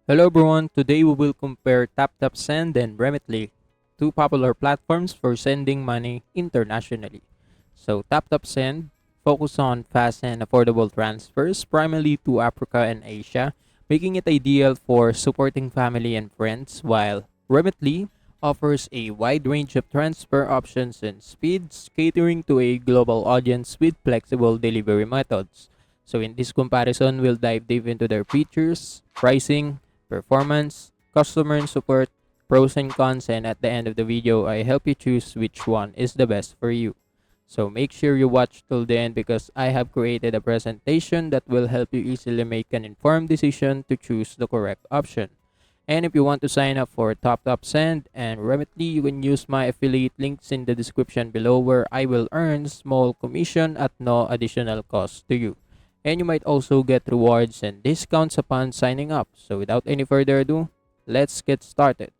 Hello everyone, today we will compare TapTap Send and Remitly, two popular platforms for sending money internationally. So TapTap Send focus on fast and affordable transfers primarily to Africa and Asia, making it ideal for supporting family and friends, while Remitly offers a wide range of transfer options and speeds, catering to a global audience with flexible delivery methods. So in this comparison, we'll dive deep into their features, pricing, performance, customer support, pros and cons, and at the end of the video, I help you choose which one is the best for you. So make sure you watch till the end because I have created a presentation that will help you easily make an informed decision to choose the correct option. And if you want to sign up for TopTop Send and Remitly, you can use my affiliate links in the description below where I will earn small commission at no additional cost to you. And you might also get rewards and discounts upon signing up. So without any further ado, let's get started.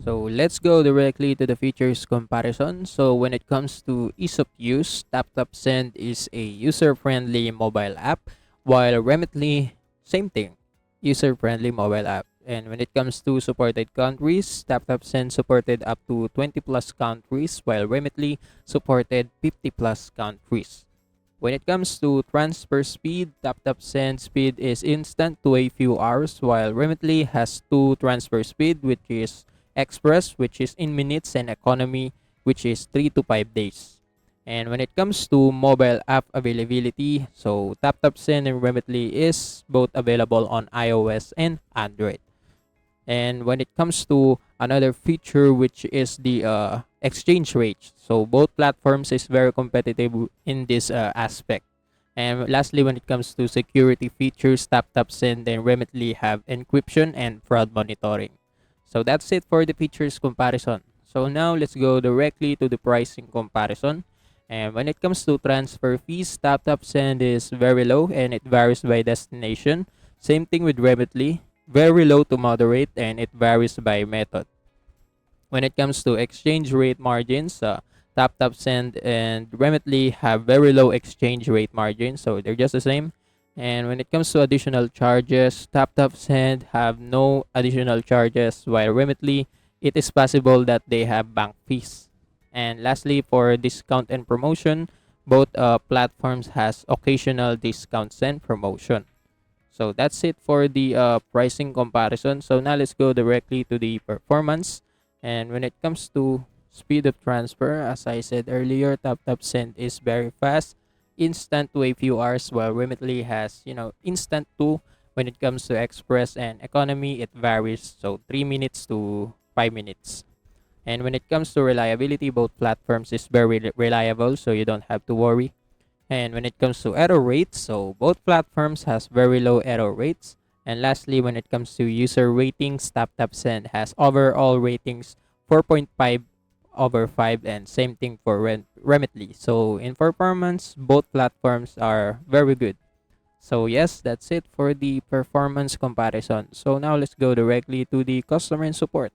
So let's go directly to the features comparison. So when it comes to ease of use, TapTap Send is a user-friendly mobile app, while Remitly, same thing, user-friendly mobile app. And when it comes to supported countries, TapTap Send supported up to 20 plus countries, while Remitly supported 50 plus countries. When it comes to transfer speed, TapTap Send speed is instant to a few hours, while Remitly has two transfer speed, which is Express, which is in minutes, and Economy, which is 3 to 5 days. And when it comes to mobile app availability, so TapTap Send and Remitly is both available on iOS and Android. And when it comes to another feature, which is the exchange rate, so both platforms is very competitive in this aspect. And lastly, when it comes to security features, TapTap Send and Remitly have encryption and fraud monitoring. So that's it for the features comparison. So now let's go directly to the pricing comparison. And when it comes to transfer fees, TapTap Send is very low and it varies by destination. Same thing with Remitly, very low to moderate, and it varies by method. When it comes to exchange rate margins, TapTap Send and Remitly have very low exchange rate margins, so they're just the same. And when it comes to additional charges, TapTap Send have no additional charges, while Remitly, it is possible that they have bank fees. And lastly, for discount and promotion, both platforms has occasional discounts and promotion. So that's it for the pricing comparison. So now let's go directly to the performance. And when it comes to speed of transfer, as I said earlier, TapTap Send is very fast, instant to a few hours, while Remitly has, instant to when it comes to express and economy, it varies. So 3 minutes to 5 minutes. And when it comes to reliability, both platforms is very reliable, so you don't have to worry. And when it comes to error rates, so both platforms has very low error rates. And lastly, when it comes to user ratings, TapTapSend has overall ratings 4.5 over 5, and same thing for Remitly. So in performance, both platforms are very good. So yes, that's it for the performance comparison. So now let's go directly to the customer and support.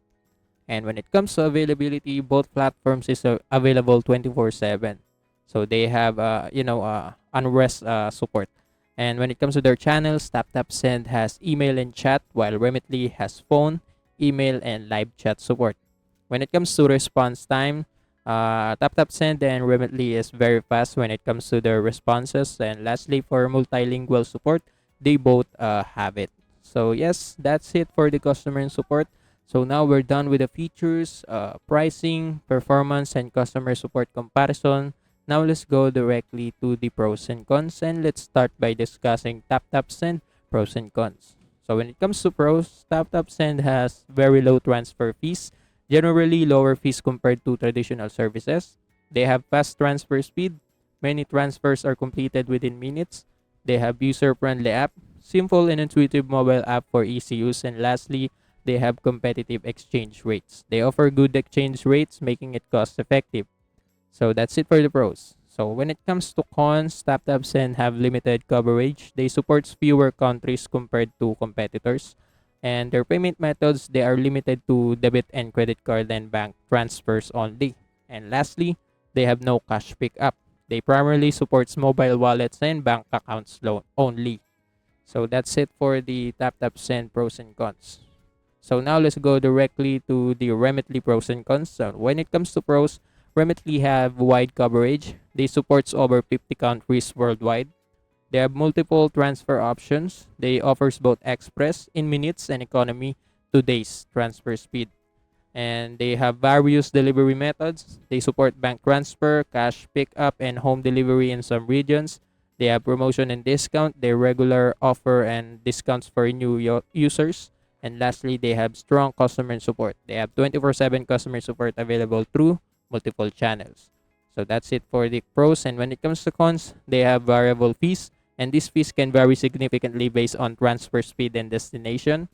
And when it comes to availability, both platforms is available 24/7. So they have unrest support. And when it comes to their channels, TapTap Send has email and chat, while Remitly has phone, email, and live chat support. When it comes to response time, TapTap Send and Remitly is very fast when it comes to their responses. And lastly, for multilingual support, they both have it. So yes, that's it for the customer and support. So now we're done with the features, pricing, performance, and customer support comparison. Now let's go directly to the pros and cons, and let's start by discussing TapTap Send pros and cons. So when it comes to pros, TapTap Send has very low transfer fees, generally lower fees compared to traditional services. They have fast transfer speed. Many transfers are completed within minutes. They have user-friendly app, simple and intuitive mobile app for easy use, and lastly, they have competitive exchange rates. They offer good exchange rates, making it cost effective. So that's it for the pros. So when it comes to cons, TapTap Send have limited coverage. They support fewer countries compared to competitors. And their payment methods, they are limited to debit and credit card and bank transfers only. And lastly, they have no cash pickup. They primarily supports mobile wallets and bank accounts loan only. So that's it for the TapTap Send pros and cons. So now let's go directly to the Remitly pros and cons. So when it comes to pros, Remitly have wide coverage. They supports over 50 countries worldwide. They have multiple transfer options. They offers both express in minutes and economy 2 days transfer speed. And they have various delivery methods. They support bank transfer, cash pickup, and home delivery in some regions. They have promotion and discount, their regular offer and discounts for new users. And lastly, they have strong customer support. They have 24/7 customer support available through multiple channels. So that's it for the pros. And when it comes to cons, they have variable fees, and these fees can vary significantly based on transfer speed and destination.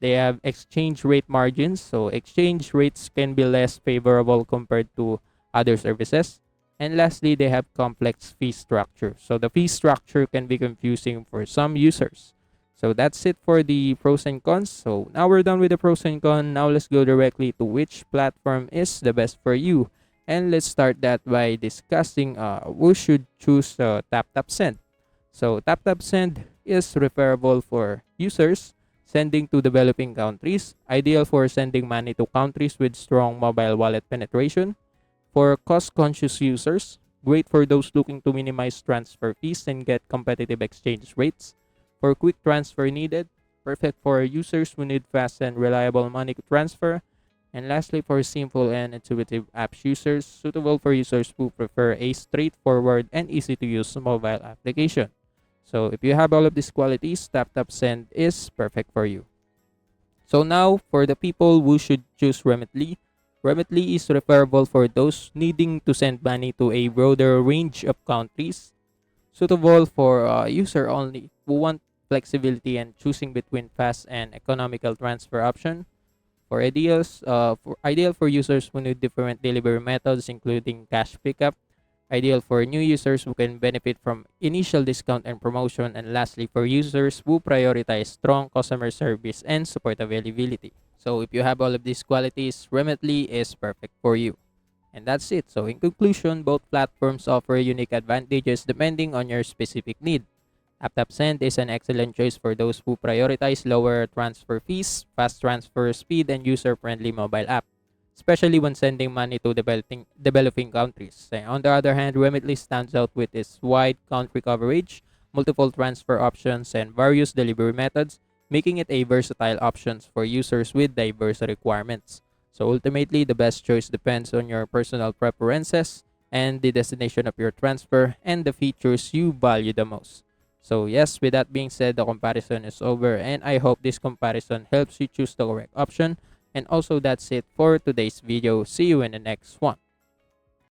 They have exchange rate margins, so exchange rates can be less favorable compared to other services. And lastly, they have complex fee structure. So the fee structure can be confusing for some users. So that's it for the pros and cons. So now we're done with the pros and cons. Now let's go directly to which platform is the best for you. And let's start that by discussing who should choose TapTap Send. So TapTap Send is referable for users sending to developing countries, ideal for sending money to countries with strong mobile wallet penetration. For cost-conscious users, great for those looking to minimize transfer fees and get competitive exchange rates. For quick transfer needed, perfect for users who need fast and reliable money transfer. And lastly, for simple and intuitive apps users, suitable for users who prefer a straightforward and easy to use mobile application. So if you have all of these qualities, TapTap Send is perfect for you. So now for the people who should choose Remitly, Remitly is referable for those needing to send money to a broader range of countries, suitable for user only who want flexibility and choosing between fast and economical transfer option. For ideal for users who need different delivery methods, including cash pickup. Ideal for new users who can benefit from initial discount and promotion. And lastly, for users who prioritize strong customer service and support availability. So if you have all of these qualities, Remitly is perfect for you. And that's it. So in conclusion, both platforms offer unique advantages depending on your specific need. TapTapSend is an excellent choice for those who prioritize lower transfer fees, fast transfer speed, and user-friendly mobile app, especially when sending money to developing countries. On the other hand, Remitly stands out with its wide country coverage, multiple transfer options, and various delivery methods, making it a versatile option for users with diverse requirements. So ultimately, the best choice depends on your personal preferences and the destination of your transfer and the features you value the most. So yes, with that being said, the comparison is over, and I hope this comparison helps you choose the correct option. And also that's it for today's video. See you in the next one.